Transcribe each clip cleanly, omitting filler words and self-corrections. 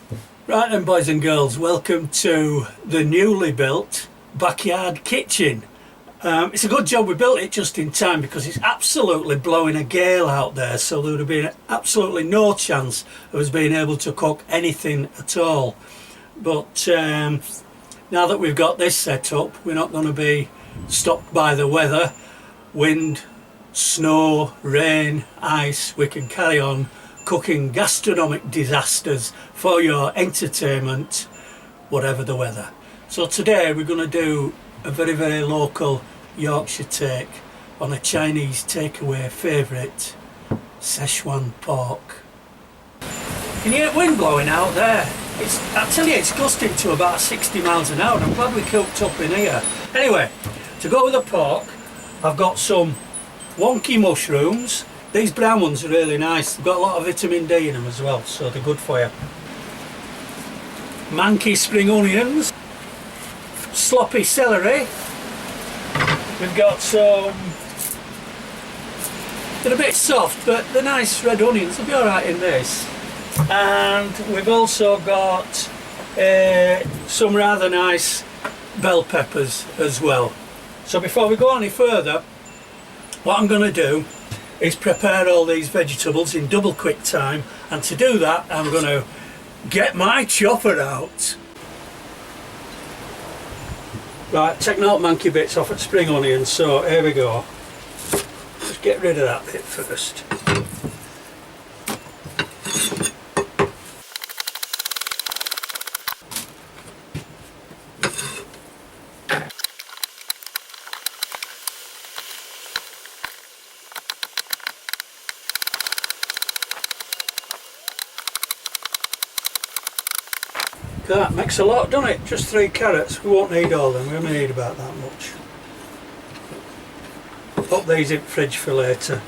Right then, boys and girls, welcome to the newly built backyard kitchen. It's a good job we built it just in time because it's absolutely blowing a gale out there, so there would have been absolutely no chance of us being able to cook anything at all. But now that we've got this set up, we're not going to be stopped by the weather, wind, snow, rain, ice. We can carry on cooking gastronomic disasters for your entertainment, whatever the weather. So today we're going to do a very local Yorkshire take on a Chinese takeaway favourite, Szechuan pork. Can you hear the wind blowing out there? I tell you, it's gusting to about 60 miles an hour. I'm glad we cooked up in here. Anyway, to go with the pork, I've got some wonky mushrooms. These brown ones are really nice. They've got a lot of vitamin D in them as well, so they're good for you. Manky spring onions, sloppy celery. We've got some, they're a bit soft, but they're nice red onions. They'll be alright in this. And we've also got some rather nice bell peppers as well. So before we go any further, what I'm going to do is prepare all these vegetables in double quick time, and to do that I'm going to get my chopper out. Right, taking all manky bits off at spring onions, so here we go. Just get rid of that bit first. That makes a lot, doesn't it? Just 3 carrots. We won't need all of them. We only need about that much. Pop these in the fridge for later.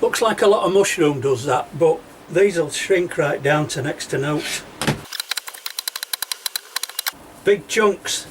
Looks like a lot of mushroom does that, but these will shrink right down to next to note. Big chunks.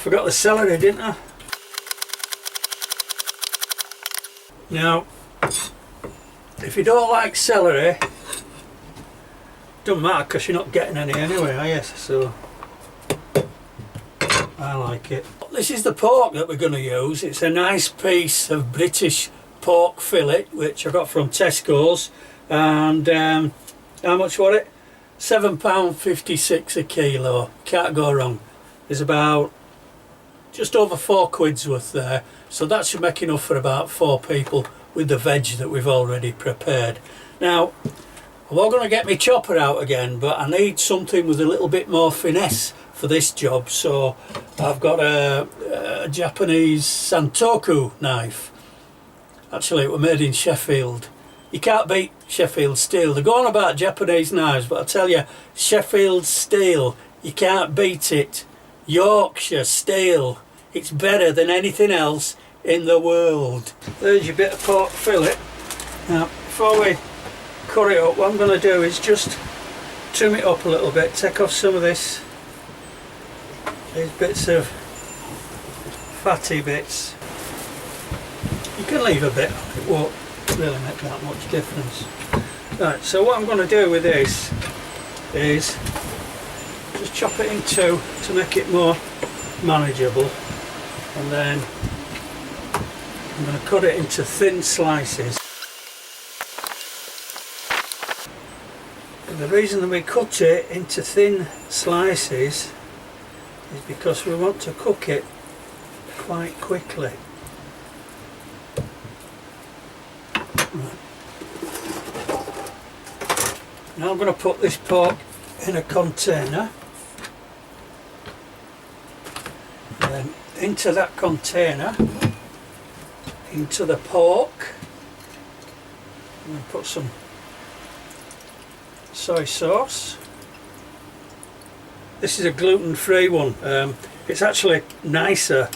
Forgot the celery, didn't I? Now, if you don't like celery, doesn't matter because you're not getting any anyway, are you? So, I like it. This is the pork that we're going to use. It's a nice piece of British pork fillet, which I got from Tesco's. And how much was it? £7.56 a kilo. Can't go wrong. There's about just over 4 quid's worth there, so that should make enough for about 4 people with the veg that we've already prepared. Now, I'm all going to get my chopper out again, but I need something with a little bit more finesse for this job, so I've got a Japanese Santoku knife. Actually, it was made in Sheffield. You can't beat Sheffield steel. They're going about Japanese knives, but I tell you, Sheffield steel, you can't beat it. Yorkshire steel, it's better than anything else in the world. There's your bit of pork fillet. Now, before we cut it up, what I'm going to do is just trim it up a little bit, take off some of these bits of fatty bits. You can leave a bit, it won't really make that much difference. Right, so what I'm going to do with this is just chop it in 2 to make it more manageable, and then I'm going to cut it into thin slices. And the reason that we cut it into thin slices is because we want to cook it quite quickly. Right. Now I'm going to put this pork in a container. then into that container, into the pork, and then put some soy sauce. This is a gluten-free one. It's actually nicer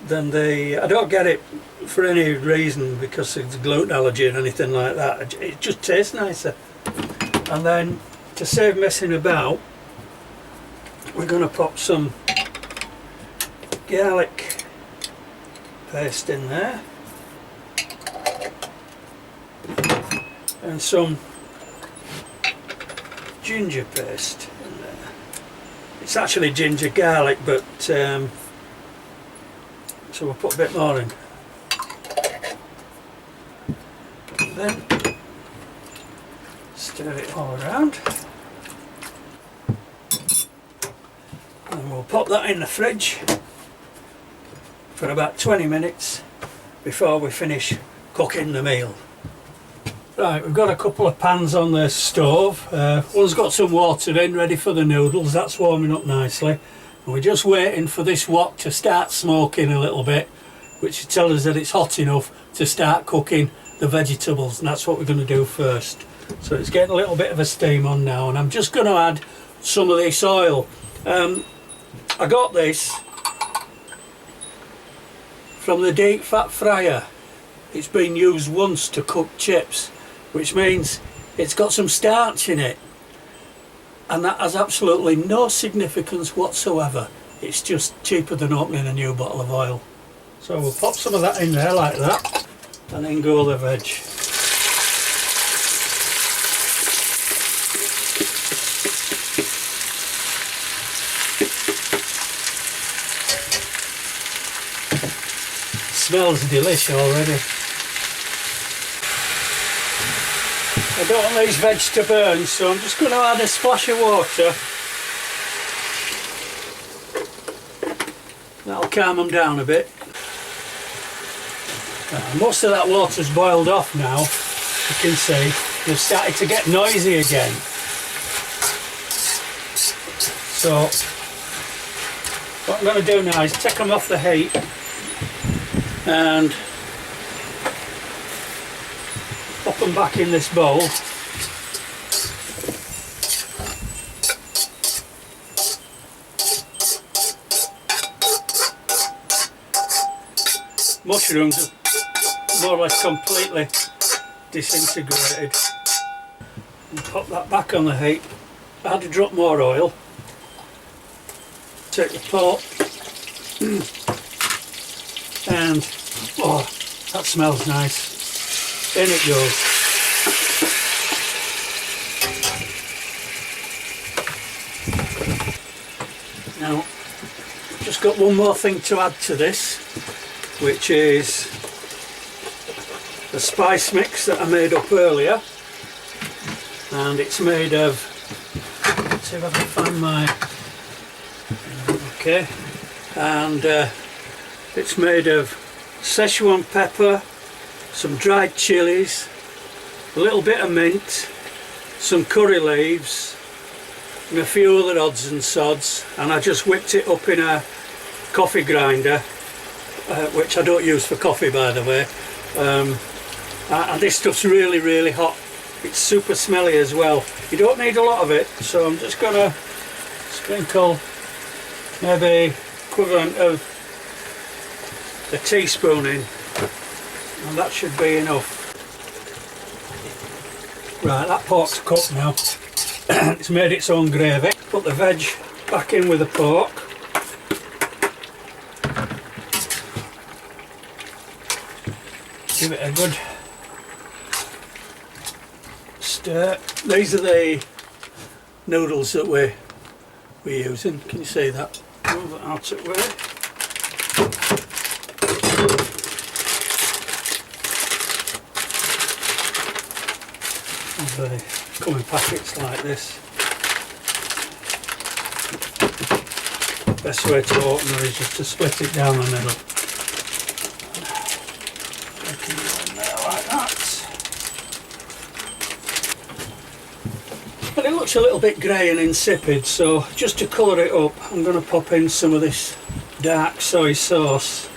than I don't get it for any reason because of the gluten allergy and anything like that. It just tastes nicer. And then to save messing about, we're going to pop some garlic paste in there and some ginger paste in there. It's actually ginger garlic, but so we'll put a bit more in. And then stir it all around. And we'll pop that in the fridge for about 20 minutes before we finish cooking the meal. Right, we've got a couple of pans on the stove. One's got some water in, ready for the noodles. That's warming up nicely. And we're just waiting for this wok to start smoking a little bit, which tells us that it's hot enough to start cooking the vegetables, and that's what we're going to do first. So it's getting a little bit of a steam on now, and I'm just going to add some of this oil. I got this from the deep fat fryer. It's been used once to cook chips, which means it's got some starch in it, and that has absolutely no significance whatsoever. It's just cheaper than opening a new bottle of oil. So we'll pop some of that in there like that, and then go the veg. Smells delish already. I don't want these veg to burn, so I'm just going to add a splash of water. That'll calm them down a bit. Most of that water's boiled off now. You can see they've started to get noisy again. So what I'm going to do now is take them off the heat and pop them back in this bowl. Mushrooms are more or less completely disintegrated. And pop that back on the heat. Add a drop more oil. Take the pot and oh, that smells nice. In it goes. Now, just got one more thing to add to this, which is the spice mix that I made up earlier, and it's made of, let's see if I can find my, okay, and it's made of Szechuan pepper, some dried chilies, a little bit of mint, some curry leaves, and a few other odds and sods, and I just whipped it up in a coffee grinder, which I don't use for coffee, by the way. And this stuff's really, really hot. It's super smelly as well. You don't need a lot of it, so I'm just going to sprinkle maybe equivalent of a teaspoon in, and that should be enough. Right, that pork's cooked now. It's made its own gravy. Put the veg back in with the pork. Give it a good stir. These are the noodles that we're using. Can you see that? Move it out of the way. They come in packets like this. Best way to open them is just to split it down the middle. Taking it in there like that. But it looks a little bit grey and insipid, so just to colour it up, I'm going to pop in some of this dark soy sauce.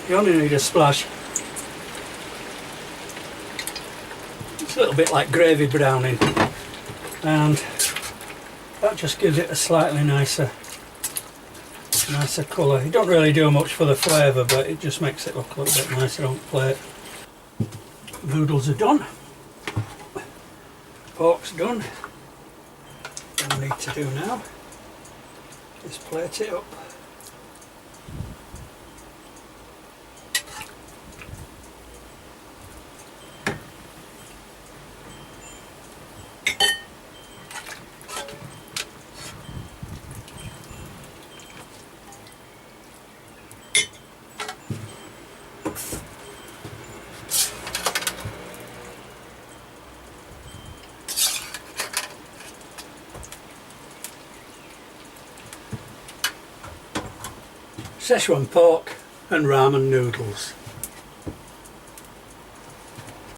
You only need a splash. It's a little bit like gravy browning, and that just gives it a slightly nicer colour. It don't really do much for the flavour, but it just makes it look a little bit nicer on the plate. Noodles are done. Pork's done. What I need to do now is plate it up. Szechuan pork and ramen noodles.